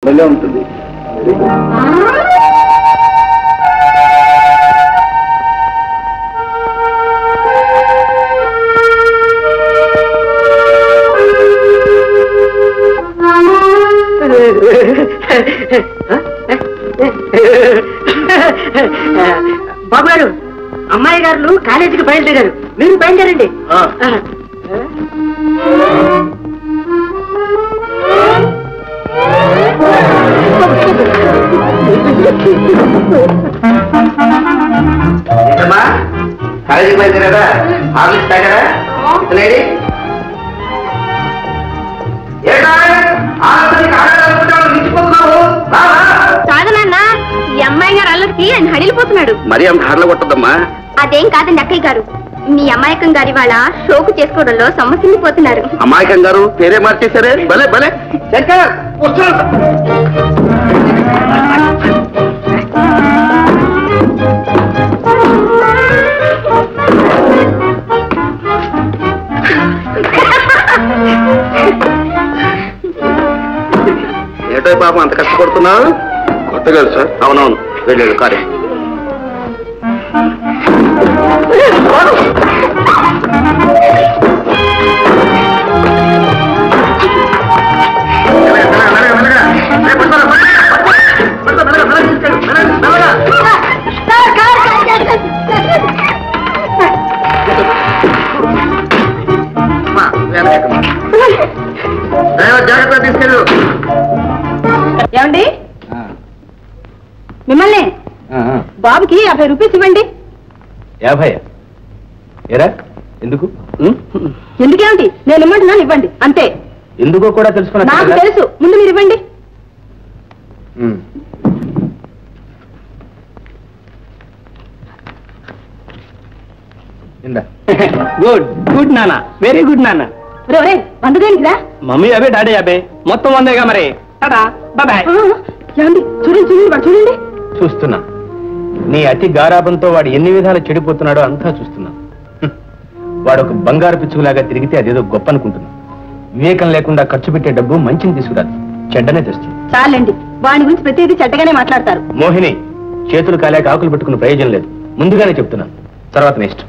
భలే ఉంటుంది. బాబు గారు, అమ్మాయి గారు కాలేజీకి బయలుదేరారు, మీరు బయలుదేరండి. కాలేజీకి బయలుదేరారా? ఆఫీస్ తాగారా? కాదనన్నా, ఈ అమ్మాయి గారు అల్లరికి ఆయన హడిలిపోతున్నాడు. మరి అంత హార్లో కొట్టద్దమ్మా. అదేం కాదండి అక్కయ్య గారు, మీ అమాయకం గారి వాళ్ళ షోకు చేసుకోవడంలో సమస్యపోతున్నారు. అమాయకం గారు పేరే మార్చేశారే, భలే భలే. శంకర్ ఏటో పాపం అంత కష్టపడుతున్నావు? కొత్తగా సార్. అవునవును, వెళ్ళాడు కార్యం. జాగ్రత్త తీసుకెళ్ళు. ఏమండి, మిమ్మల్ని బాబుకి 50 రూపీస్ ఇవ్వండి. 50? ఏరా ఎందుకు? ఎందుకేమిటి, నేను ఇమ్మంటున్నాను, ఇవ్వండి అంతే. ఎందుకో కూడా తెలుసుకున్నా. నాకు తెలుసు, ముందు మీరు ఇవ్వండి. గుడ్ గుడ్ నాన్న, వెరీ గుడ్ నాన్న. రే 100 దేనికిరా? మమ్మీ అవే డాడీ అవే, మొత్తం 100గా మరి. బాయ్. ఏమండి, చూడండి చూడండి, వాడు చూడండి. చూస్తున్నా, నీ అతి గారాబంతో వాడు ఎన్ని విధాలు చెడిపోతున్నాడో అంతా చూస్తున్నా. వాడు ఒక బంగారు పిచ్చుకులాగా తిరిగితే అదేదో గొప్ప అనుకుంటున్నా. వివేకం లేకుండా ఖర్చు పెట్టే డబ్బు మంచిని తీసుకురాదు, చెడ్డనే తెస్తుంది. చాలండి, వాడి గురించి ప్రతిదీ చెడ్డగానే మాట్లాడతారు. మోహిని, చేతులు కాలేక ఆకులు పెట్టుకున్న ప్రయోజనం లేదు, ముందుగానే చెప్తున్నాను. తర్వాత నెక్స్ట్